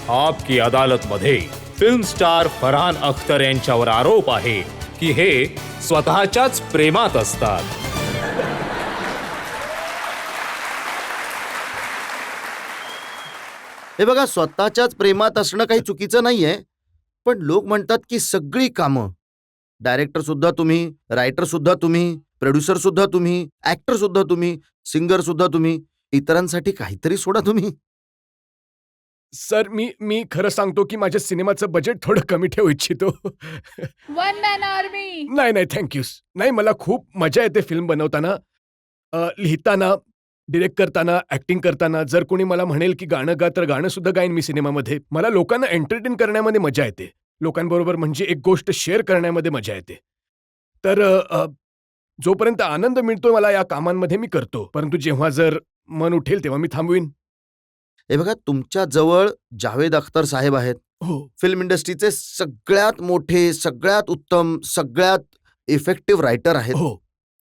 आप की अदालत मध्ये फिल्म स्टार फरहान अख्तर यांच्यावर आरोप आहे की हे स्वतःच्याच प्रेमात असतात. हे बघा, स्वतःच्याच प्रेमात असणं काही चुकीचं नाहीये, पण लोक म्हणतात की सगळी कामं, डायरेक्टर सुद्धा तुम्ही, रायटर सुद्धा तुम्ही, प्रोड्युसर सुद्धा तुम्ही, ऍक्टर सुद्धा तुम्ही, सिंगर सुद्धा तुम्ही, इतरांसाठी काहीतरी सोडा तुम्ही. सर, मी खरं सांगतो की माझ्या सिनेमाचं बजेट थोडं कमी ठेवू इच्छितो. One man army. नाही थँक्यू. नाही, मला खूप मजा येते फिल्म बनवताना, लिहिताना, डिरेक्ट करताना, ऍक्टिंग करताना. जर कोणी मला म्हणेल की गाणं गा, तर गाणं सुद्धा गाईन मी सिनेमामध्ये. मला लोकांना एंटरटेन करण्यामध्ये मजा येते. लोकांबरोबर म्हणजे एक गोष्ट शेअर करण्यामध्ये मजा येते. तर जोपर्यंत आनंद मिळतो मला या कामांमध्ये मी करतो. परंतु जेव्हा जर मन उठेल तेव्हा मी थांबवीन. हे बघा, तुमच्या जवळ जावेद अख्तर साहेब आहेत, हो. फिल्म इंडस्ट्रीचे सगळ्यात मोठे, सगळ्यात उत्तम, सगळ्यात इफेक्टिव्ह रायटर आहेत. हो.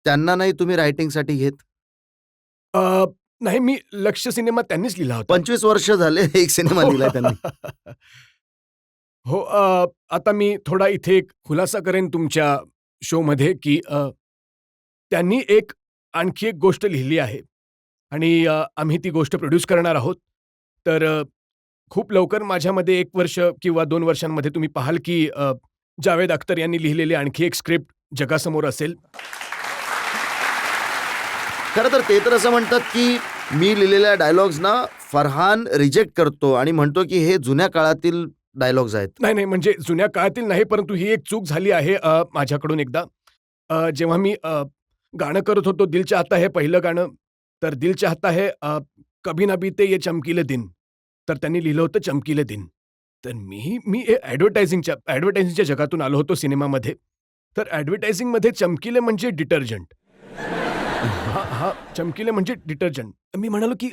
त्यांना नाही तुम्ही रायटिंगसाठी घेत? नाही, मी लक्ष सिनेमा त्यांनीच लिहिला होता. 25 वर्ष झाले एक सिनेमा लिहिलाय त्यांनी. हो. आता मी थोडा इथे एक खुलासा करेन तुमच्या शोमध्ये की त्यांनी आणखी एक गोष्ट लिहिली आहे आणि आम्ही ती गोष्ट प्रोड्यूस करणार आहोत. तर खूप लवकर माझ्यामध्ये 1 वर्ष किंवा 2 वर्षांमध्ये तुम्ही पाहाल की जावेद अख्तर यांनी लिहिलेली आणखी एक स्क्रिप्ट जगासमोर असेल. खरं तर ते तर असं म्हणतात की मी लिहिलेल्या डायलॉग्सना फरहान रिजेक्ट करतो आणि म्हणतो की हे जुन्या काळातील डायलॉग्स आहेत. नाही, म्हणजे जुन्या काळातील नाही, परंतु ही एक चूक झाली आहे माझ्याकडून एकदा. जेव्हा मी गाणं करत होतो, दिल चाहता है पहिलं गाणं, तर दिल चाहता है कभी ना बीते ये चमकीले दिन, तर त्यांनी लिहिलं होतं चमकीले दिन. तर मी ॲडव्हर्टायझिंगच्या जगातून आलो होतो सिनेमामध्ये. तर ॲडव्हर्टायझिंगमध्ये चमकीले म्हणजे डिटर्जंट. हां, चमकीले म्हणजे डिटर्जंट. मी म्हणालो की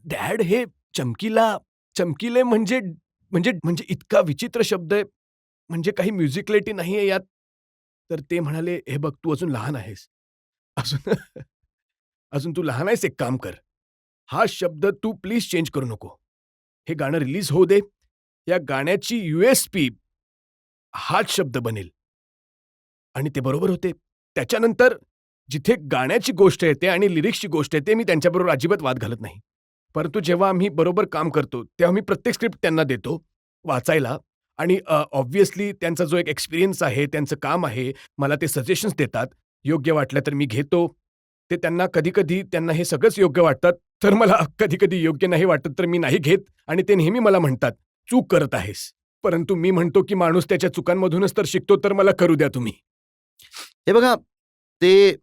डॅड, हे चमकीले म्हणजे म्हणजे म्हणजे इतका विचित्र शब्द आहे, म्हणजे काही म्युझिकॅलिटी नाही आहे यात. तर ते म्हणाले, "हे बघ, तू अजून लहान आहेस. अजून अजून तू लहान आहेस, एक काम कर. हा शब्द तू प्लीज चेंज करू नको. हे गाणं रिलीज होऊ दे. या गाण्याची USP हाच शब्द बनेल." आणि ते बरोबर होते. त्याच्यानंतर जिथे गाण्याची गोष्ट येते आणि लिरिक्सची गोष्ट येते, मी त्यांच्याबरोबर अजिबात वाद घालत नाही. परंतु जेव्हा आम्ही बरोबर काम करतो, तेव्हा मी प्रत्येक स्क्रिप्ट त्यांना देतो वाचायला आणि ऑब्व्हियसली त्यांचा जो एक एक्सपिरियन्स आहे, त्यांचं काम आहे, मला ते सजेशन्स देतात. योग्य वाटलं तर मी घेतो. ते त्यांना कधी-कधी त्यांना हे सगळंच योग्य वाटतात, तर मला कधी-कधी योग्य नाही वाटत, तर मी नाही घेत आणि ते नेहमी मला म्हणतात, "चूक करत आहेस." परंतु मी म्हणतो की माणूस त्याच्या चुकांमधूनच तर शिकतो, तर मला करू द्या तुम्ही. हे बघा, ते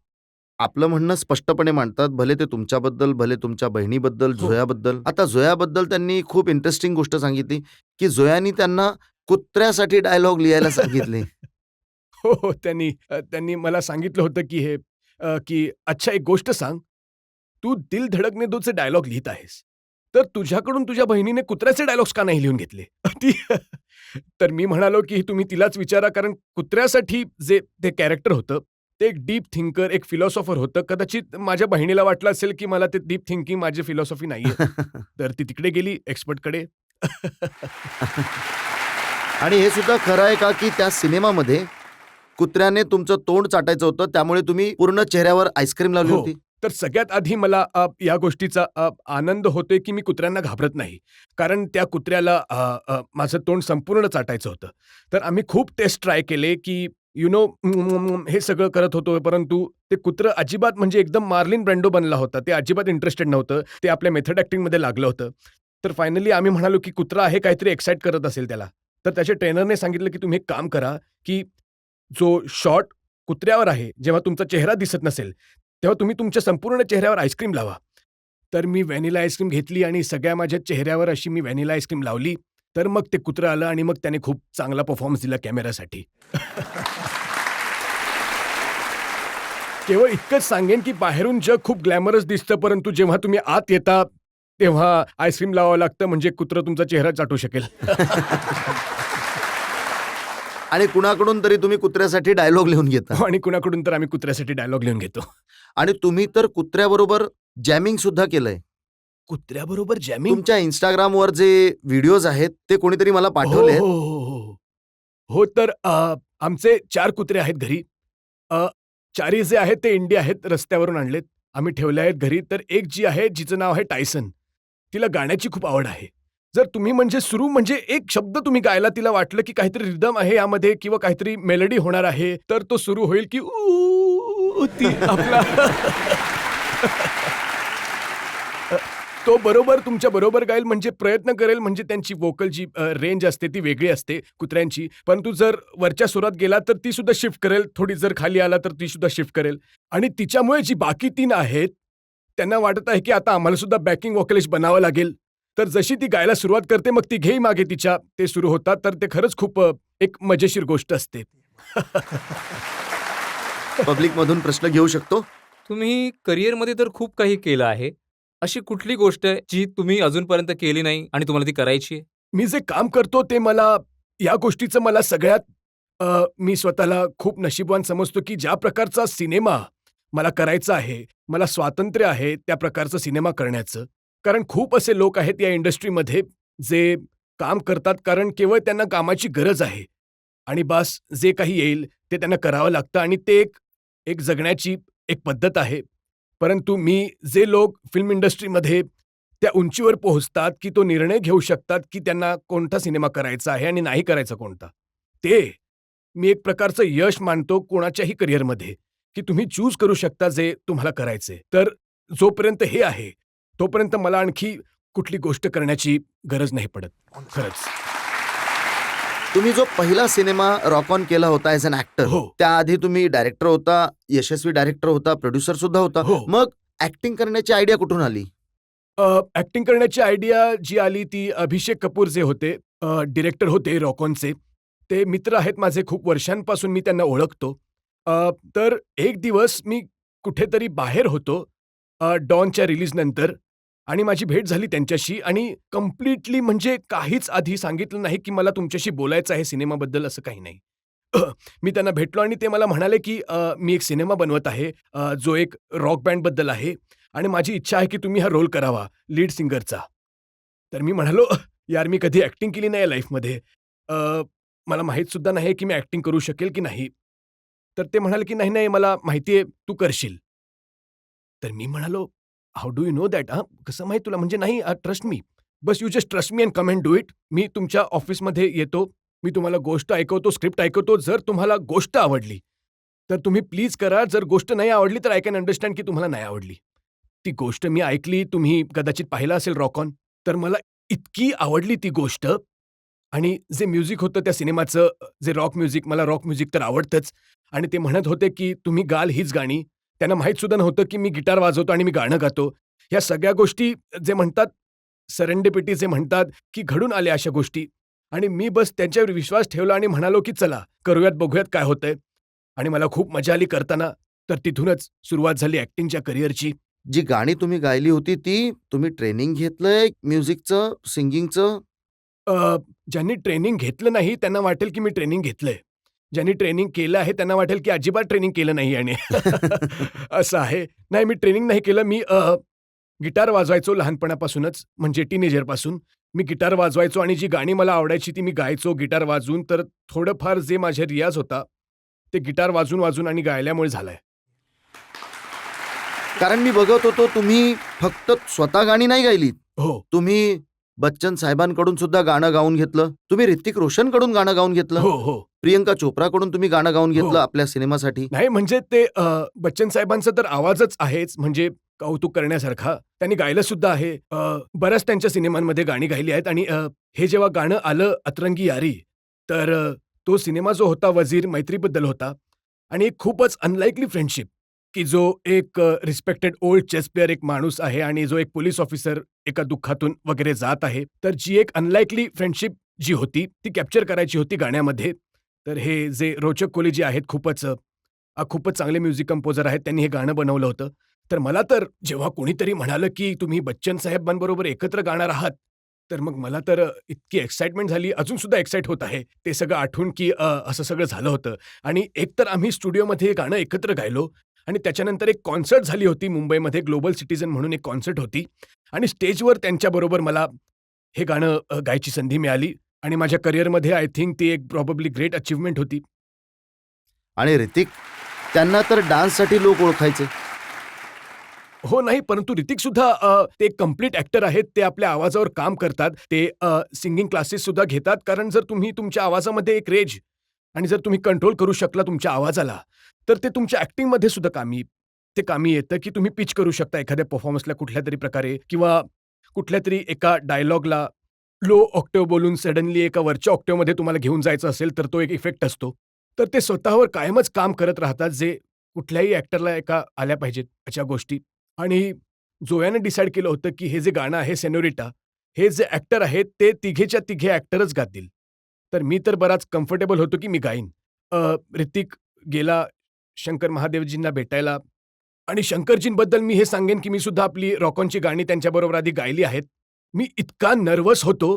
आपलं म्हणणं स्पष्टपणे मांडतात, भले ते तुमच्याबद्दल, भले तुमच्या बहिणीबद्दल, हो. झोयाबद्दल. आता झोयाबद्दल त्यांनी खूप इंटरेस्टिंग गोष्ट सांगितली की झोयानी त्यांना कुत्र्यासाठी डायलॉग लिहायला सांगितले. हो. त्यांनी मला सांगितलं होतं की की अच्छा, एक गोष्ट सांग, तू दिल धडकने दोचे डायलॉग लिहित आहेस, तर तुझ्याकडून तुझ्या बहिणीने कुत्र्याचे डायलॉग्स का नाही लिहून घेतले? तर मी म्हणालो की तुम्ही तिलाच विचारा, कारण कुत्र्यासाठी जे ते कॅरेक्टर होतं, ते एक डीप थिंकर, एक फिलॉसॉफर होतं. कदाचित माझ्या बहिणीला वाटलं असेल की मला ते डीप थिंकिंग, माझी फिलॉसॉफी नाहीये. तर ती तिकडे गेली एक्सपर्टकडे. आणि हे सुद्धा खरं आहे का की त्या सिनेमामध्ये कुत्र्याने तुमचं तोंड चाटायचं होतं, त्यामुळे तुम्ही पूर्ण चेहऱ्यावर आईस्क्रीम लावली हो. होती? तर सगळ्यात आधी मला या गोष्टीचा आनंद होतोय की मी कुत्र्यांना घाबरत नाही. कारण त्या कुत्र्याला माझं तोंड संपूर्ण चाटायचं होतं. तर आम्ही खूप टेस्ट ट्राय केले की हे सगळं करत होतो, परंतु ते कुत्रं अजिबात, म्हणजे एकदम मार्लिन ब्रँडो बनला होता. ते अजिबात इंटरेस्टेड नव्हतं. ते आपल्या मेथड ॲक्टिंगमध्ये लागलं होतं. तर फायनली आम्ही म्हणालो की कुत्रा आहे, काहीतरी एक्साईट करत असेल त्याला. तर त्याच्या ट्रेनरने सांगितलं की तुम्ही एक काम करा की जो शॉट कुत्र्यावर आहे, जेव्हा तुमचा चेहरा दिसत नसेल, तेव्हा तुम्ही तुमच्या संपूर्ण चेहऱ्यावर आईस्क्रीम लावा. तर मी व्हॅनिला आईस्क्रीम घेतली आणि सगळ्या माझ्या चेहऱ्यावर अशी मी व्हॅनिला आईस्क्रीम लावली. तर मग ते कुत्रं आलं आणि मग त्याने खूप चांगला परफॉर्मन्स दिला कॅमेऱ्यासाठी. केवळ इतकंच सांगेन की बाहेरून जग खूप ग्लॅमरस दिसतं, परंतु जेव्हा तुम्ही आत येता, तेव्हा आईस्क्रीम लावावं लागतं, म्हणजे कुत्रं तुमचा चेहरा चाटू शकेल. आणि कुणाकडून तरी तुम्ही कुत्र्यासाठी डायलॉग लिहून घेता. आणि कुणाकडून तर आम्ही कुत्र्यासाठी डायलॉग लिहून घेतो. आणि तुम्ही तर कुत्र्याबरोबर जॅमिंग सुद्धा केलंय. कुत्र्याबरोबर जॅमिंग? तुमच्या इंस्टाग्रामवर जे व्हिडिओज आहेत ते कोणीतरी मला हो पाठवले. हो हो हो हो तर आमचे 4 कुत्रे आहेत घरी. अ, 4ही जे आहेत ते इंडी आहेत, रस्त्यावरून आणलेत. आम्ही ठेवले आहेत घरी. तर एक जी आहे जिचं नाव आहे टायसन. तिला गाण्याची खूप आवड आहे. जर तुम्ही म्हणजे सुरू म्हणजे एक शब्द तुम्ही गायला तिला वाटलं की काहीतरी रिदम आहे यामध्ये किंवा काहीतरी मेलडी होणार आहे, तर तो सुरू होईल की ऊ ती आपला तो बरोबर तुमच्या बरोबर गाईल म्हणजे प्रयत्न करेल म्हणजे त्यांची व्होकल जी रेंज असते ती वेगळी असते कुत्र्यांची. परंतु जर वरच्या सुरात गेला तर ती सुद्धा शिफ्ट करेल. थोडी जर खाली आला तर ती सुद्धा शिफ्ट करेल. आणि तिच्यामुळे जी बाकी 3 आहेत, त्यांना वाटत आहे की आता आम्हाला सुद्धा बॅकिंग व्होकलिस्ट बनावं लागेल. तर जशी ती गायला सुरुवात करते मग ती घेई मागे तिच्या ते सुरू होतात. तर ते खरंच खूप एक मजेशीर गोष्ट असते. पब्लिक मधून प्रश्न घेऊ शकतो. तुम्ही करिअरमध्ये तर खूप काही केलं आहे. अशी कुठली गोष्ट आहे जी तुम्ही अजूनपर्यंत केली नाही आणि तुम्हाला ती करायची आहे? मी जे काम करतो ते मला या गोष्टीचं मला सगळ्यात मी स्वतःला खूप नशीबवान समजतो की ज्या प्रकारचा सिनेमा मला करायचा आहे, मला स्वातंत्र्य आहे त्या प्रकारचा सिनेमा करण्याचं. कारण खूप असे लोक आहेत या इंडस्ट्रीमध्ये जे काम करतात कारण केवळ त्यांना कामाची गरज आहे आणि बास जे काही येईल ते त्यांना करावं लागतं आणि ते एक एक जगण्याची एक पद्धत आहे. परंतु मी जे लोक फिल्म इंडस्ट्रीमध्ये त्या उंचीवर पोहोचतात, की तो निर्णय घेऊ शकतात, की त्यांना कोणता सिनेमा करायचा आहे आणि नाही करायचा कोणता. ते मी एक प्रकारचं यश मानतो कोणाच्याही करिअरमध्ये, की तुम्ही चूज करू शकता जे तुम्हाला करायचंय. तर जोपर्यंत हे आहे, तोपर्यंत मला आणखी कुठली गोष्ट करण्याची गरज नाही पडत. खरंच. तुम्ही जो पहिला सिनेमा रॉक ऑन केला होता ॲज अन ॲक्टर, हो. त्याआधी तुम्ही डायरेक्टर होता, यशस्वी डायरेक्टर होता, प्रोड्युसर सुद्धा होता. हो. मग ॲक्टिंग करण्याची आयडिया कुठून आली? ॲक्टिंग करण्याची आयडिया जी आली ती अभिषेक कपूर जे होते, डिरेक्टर होते रॉक-ऑनचे. ते मित्र आहेत माझे खूप वर्षांपासून मी त्यांना ओळखतो. तर एक दिवस मी कुठेतरी बाहेर होतो डॉनच्या रिलीजनंतर आणि माझी भेट झाली त्यांच्याशी आणि कंप्लीटली म्हणजे काहीच आधी सांगितलं नाही, की मला तुमच्याशी बोलायचं आहे सिनेमाबद्दल असं काही नाही. मी त्यांना भेटलो आणि ते मला म्हणाले, की मी एक सिनेमा बनवत आहे जो एक रॉक बँडबद्दल आहे आणि माझी इच्छा आहे की तुम्ही हा रोल करावा लीड सिंगरचा. तर मी म्हणालो, "यार मी कधी ॲक्टिंग केली नाही लाईफमध्ये. मला माहीत सुद्धा नाही की मी ॲक्टिंग करू शकेल की नाही." तर ते म्हणाले, की "नाही, नाही मला माहिती आहे तू करशील." तर मी म्हणालो, "how do you know that? कसं माहीत तुला?" म्हणजे "नाही ट्रस्ट मी. बस you just trust me and come and do it. मी तुमच्या ऑफिसमध्ये येतो. मी तुम्हाला गोष्ट ऐकवतो, स्क्रिप्ट ऐकवतो. जर तुम्हाला गोष्ट आवडली, तर तुम्ही प्लीज करा. जर गोष्ट नाही आवडली तर आय कॅन अंडरस्टँड की तुम्हाला नाही आवडली." ती गोष्ट मी ऐकली. तुम्ही कदाचित पाहिलं असेल रॉक ऑन. तर मला इतकी आवडली ती गोष्ट आणि जे म्युझिक होतं त्या सिनेमाचं, जे रॉक म्युझिक, मला रॉक म्युझिक तर आवडतंच आणि ते म्हणत होते, की तुम्ही गाल हीच गाणी. त्यांना माहीत सुद्धा नव्हतं, की मी गिटार वाजवतो आणि मी गाणं गातो. ह्या सगळ्या गोष्टी जे म्हणतात सेरेंडिपिटी जे म्हणतात, की घडून आल्या अशा गोष्टी आणि मी बस त्यांच्यावर विश्वास ठेवला आणि म्हणालो, की चला करूयात, बघूयात काय होतंय आणि मला खूप मजा आली करताना. तर तिथूनच सुरुवात झाली ॲक्टिंगच्या करिअरची. जी गाणी तुम्ही गायली होती ती तुम्ही ट्रेनिंग घेतलंय म्युझिकचं, सिंगिंगचं? ज्यांनी ट्रेनिंग घेतलं नाही त्यांना वाटेल, की मी ट्रेनिंग घेतलंय. ज्यांनी ट्रेनिंग केलं आहे त्यांना वाटेल, की अजिबात ट्रेनिंग केलं नाही याने. असं आहे. नाही मी ट्रेनिंग नाही केलं. मी गिटार वाजवायचो लहानपणापासूनच म्हणजे टीनेजरपासून. मी गिटार वाजवायचो आणि जी गाणी मला आवडायची ती मी गायचो गिटार वाजवून. तर थोडंफार जे माझा रियाज होता, ते गिटार वाजवून आणि गायल्यामुळे झालाय. कारण मी बघत होतो तुम्ही फक्त स्वतः गाणी नाही गायलीत. हो. तुम्ही बच्चन साहेबांकडून सुद्धा गाणं गाऊन घेतलं. तुम्ही ऋतिक रोशनकडून गाणं गाऊन घेतलं. हो, हो. प्रियंका चोप्राकडून तुम्ही गाणं गाऊन घेतलं हो. आपल्या सिनेमासाठी. नाही म्हणजे ते बच्चन साहेबांचा तर आवाजच आहेच म्हणजे कौतुक करण्यासारखा. त्यांनी गायलं सुद्धा आहे. बऱ्याच त्यांच्या सिनेमांमध्ये गाणी गायली आहेत आणि हे जेव्हा गाणं आलं अतरंगी यारी, तर तो सिनेमा जो होता वजीर मैत्रीबद्दल होता आणि एक खूपच अनलाइकली फ्रेंडशिप, की जो एक रिस्पेक्टेड ओल्ड चेस प्लेयर एक माणूस आहे आणि जो एक पोलीस ऑफिसर एका दुःखातून वगैरे जात आहे. तर जी एक अनलाइकली फ्रेंडशिप जी होती, ती कॅप्चर करायची होती गाण्यामध्ये. तर हे जे रोचक कोहली जे आहेत खूपच चांगले म्युझिक कंपोजर आहेत. त्यांनी हे गाणं बनवलं होतं. तर मला तर जेव्हा कोणीतरी म्हणालं, की तुम्ही बच्चन साहेबांबरोबर एकत्र गाणार आहात, तर मग मला तर इतकी एक्साइटमेंट झाली. अजून सुद्धा एक्साइट होत आहे. ते सगळं आठवून, की असं सगळं झालं होतं आणि एकतर आम्ही स्टुडिओमध्ये हे गाणं एकत्र गायलो आणि त्याच्यानंतर एक कॉन्सर्ट झाली होती मुंबईमध्ये, ग्लोबल सिटीझन म्हणून एक कॉन्सर्ट होती आणि स्टेजवर त्यांच्याबरोबर मला हे गाणं गायची संधी मिळाली आणि माझ्या करिअरमध्ये आय थिंक ती एक प्रॉबब्ली ग्रेट अचीव्हमेंट होती. आणि ऋतिक, त्यांना तर डान्ससाठी लोक ओळखायचे. हो नाही, परंतु ऋतिक सुद्धा ते कम्प्लीट ॲक्टर आहेत. ते आपल्या आवाजावर काम करतात. ते सिंगिंग क्लासेस सुद्धा घेतात. कारण जर तुम्ही तुमच्या आवाजामध्ये एक रेंज आणि जर तुम्ही कंट्रोल करू शकला तुमच्या आवाजाला, तर ते तुमच्या ॲक्टिंगमध्ये सुद्धा कामी येतं, की तुम्ही पिच करू शकता एखाद्या परफॉर्मन्सला कुठल्यातरी प्रकारे किंवा कुठल्यातरी एका डायलॉगला लो ऑक्टेव्ह बोलून सडनली एका वरच्या ऑक्टेव्हमध्ये तुम्हाला घेऊन जायचं असेल, तर तो एक इफेक्ट असतो. तर ते स्वतःवर कायमच काम करत राहतात, जे कुठल्याही ॲक्टरला आल्या पाहिजेत अशा गोष्टी. आणि जोयाने डिसाईड केलं होतं, की हे जे गाणं आहे सेनोरिटा, हे जे ॲक्टर आहेत ते तिघेच्या तिघे ॲक्टरच गातील. तर मी तर बराच कम्फर्टेबल होतो, की मी गाईन. ऋतिक गेला शंकर महादेवजींना भेटायला आणि शंकरजींबद्दल मी हे सांगेन, की मी सुद्धा आपली रॉक ऑनची गाणी त्यांच्याबरोबर आधी गायली आहेत. मी इतका नर्व्हस होतो,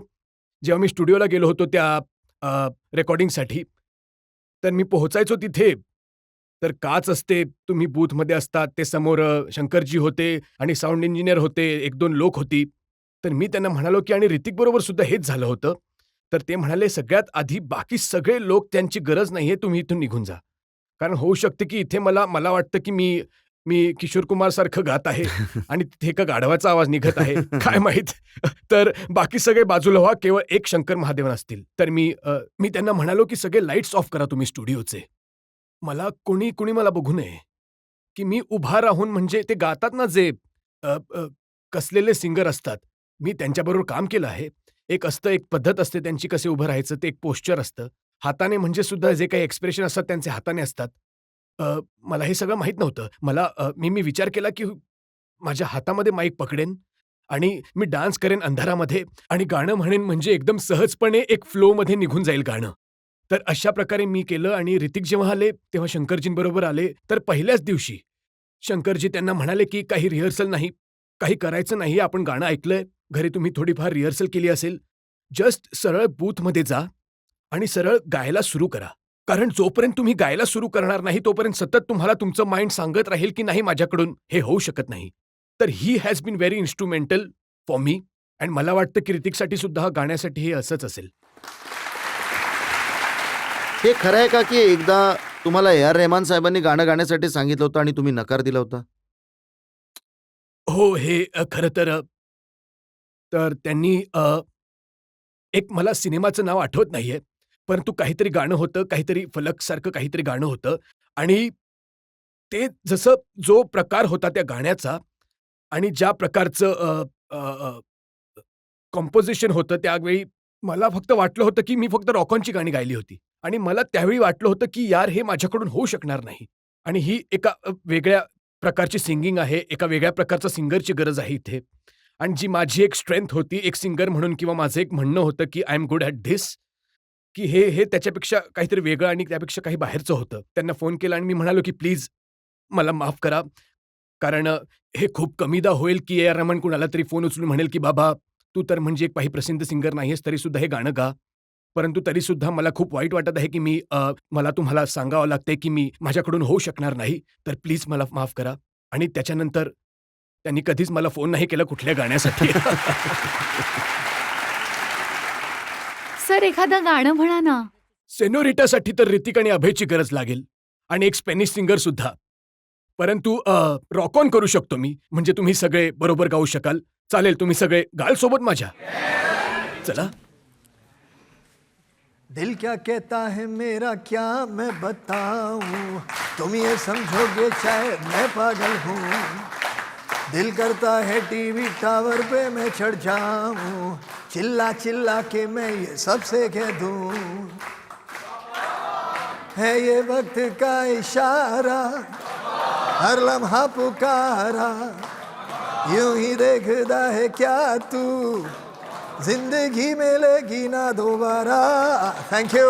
जेव्हा मी स्टुडिओला गेलो होतो त्या रेकॉर्डिंगसाठी. तर मी पोहोचायचो तिथे, तर काच असते, तुम्ही बूथमध्ये असतात, ते समोर शंकरजी होते आणि साउंड इंजिनियर होते, 1-2 लोक होती. तर मी त्यांना म्हणालो, की आणि ऋतिकबरोबर सुद्धा हेच झालं होतं. तर ते म्हणाले, "सगळ्यात आधी बाकी सगळे लोक त्यांची गरज नाहीये, तुम्ही इथून निघून जा." कारण होऊ शकतं, की इथे मला वाटतं, की मी मी किशोर कुमारसारखं गात आहे आणि तिथे एका गाढवाचा आवाज निघत आहे, काय माहीत. तर बाकी सगळे बाजूला व्हा, केवळ एक शंकर महादेवन असतील. तर मी त्यांना म्हणालो, की "सगळे लाईट्स ऑफ करा तुम्ही स्टुडिओचे. मला कुणी मला बघू नये, की मी उभा राहून म्हणजे ते गातात ना जे अ, अ, कसलेले सिंगर असतात, मी त्यांच्याबरोबर काम केलं आहे. एक पद्धत असते त्यांची कसे उभं राहायचं, ते एक पोश्चर असतं. हाताने म्हणजे सुद्धा जे काही एक्सप्रेशन असतात त्यांचे हाताने असतात. मला हे सगळं माहीत नव्हतं. मी विचार केला, की माझ्या हातामध्ये माईक पकडेन आणि मी डान्स करेन अंधारामध्ये आणि गाणं म्हणेन म्हणजे एकदम सहजपणे एक फ्लोमध्ये निघून जाईल गाणं. तर अशा प्रकारे मी केलं आणि ऋतिक जेव्हा आले, तेव्हा शंकरजींबरोबर आले. तर पहिल्याच दिवशी शंकरजी त्यांना म्हणाले, की "काही रिहर्सल नाही, काही करायचं नाही. आपण गाणं ऐकलंय. घरी तुम्ही थोडीफार रिहर्सल केली असेल. जस्ट सरळ बूथमध्ये जा आणि सरळ गायला सुरू करा. कारण जोपर्यंत तुम्ही गायला सुरू करणार नाही, तोपर्यंत सतत तुम्हाला तुमचं माइंड सांगत राहील, की नाही माझ्याकडून हे होऊ शकत नाही." तर ही has been very instrumental for me आणि मला वाटतं, की ऋतिकसाठी सुद्धा गाण्यासाठी हे असंच असेल. हे खरं आहे का, की एकदा तुम्हाला ए.आर. रेहमान साहेबांनी गाणं गाण्यासाठी सांगितलं होतं आणि तुम्ही नकार दिला होता? हो, हे खरं तर त्यांनी एक मला सिनेमाचं नाव आठवत नाहीये, परंतु काहीतरी गाणं होतं, काहीतरी फलकसारखं काहीतरी गाणं होतं आणि ते जसं जो प्रकार होता त्या गाण्याचा आणि ज्या प्रकारचं कंपोझिशन होतं त्यावेळी मला फक्त वाटलं होतं, की मी फक्त रॉक ऑनची गाणी गायली होती आणि मला त्यावेळी वाटलं होतं, की यार हे माझ्याकडून होऊ शकणार नाही आणि ही एका वेगळ्या प्रकारची सिंगिंग आहे, एका वेगळ्या प्रकारच्या सिंगरची गरज आहे इथे आणि जी माझी एक स्ट्रेंथ होती एक सिंगर म्हणून किंवा माझं एक म्हणणं होतं, की I am good at this, की हे त्याच्यापेक्षा काहीतरी वेगळं आणि त्यापेक्षा काही बाहेरचं होतं. त्यांना फोन केला आणि मी म्हणालो, की प्लीज मला माफ करा. कारण हे खूप कमीदा होईल, की ए.आर. रहमान कुणाला तरी फोन उचलून म्हणेल, की "बाबा, तू तर म्हणजे एक काही प्रसिद्ध सिंगर नाहीयेस, तरीसुद्धा हे गाणं गा." परंतु तरीसुद्धा मला खूप वाईट वाटत आहे, की मला तुम्हाला सांगावं लागतंय, की माझ्याकडून होऊ शकणार नाही. तर प्लीज मला माफ करा. आणि त्याच्यानंतर त्यांनी कधीच मला फोन नाही केला कुठल्या गाण्यासाठी. सर एखादं गाणं म्हणा ना. सेनोरिटासाठी तर ऋतिक आणि अभयची गरज लागेल आणि एक स्पॅनिश सिंगर सुद्धा. परंतु रॉक ऑन करू शकतो मी. म्हणजे तुम्ही सगळे बरोबर गाऊ शकाल. चालेल तुम्ही सगळे गाल सोबत माझ्या. चला. दिल क्या कहता है मेरा क्या मैं बताऊं, तुम ये समझोगे शायद मैं पागल हूँ. दिल करता है टीवी टावर पे मैं चढ़ जाऊं, चिल्ला चिल्ला के मैं ये सबसे कह दूं. है ये वक्त का इशारा, हर लम्हा पुकारा, यूं ही देखता है क्या तू, जिंदगी मिलेगी ना दोबारा. Thank you.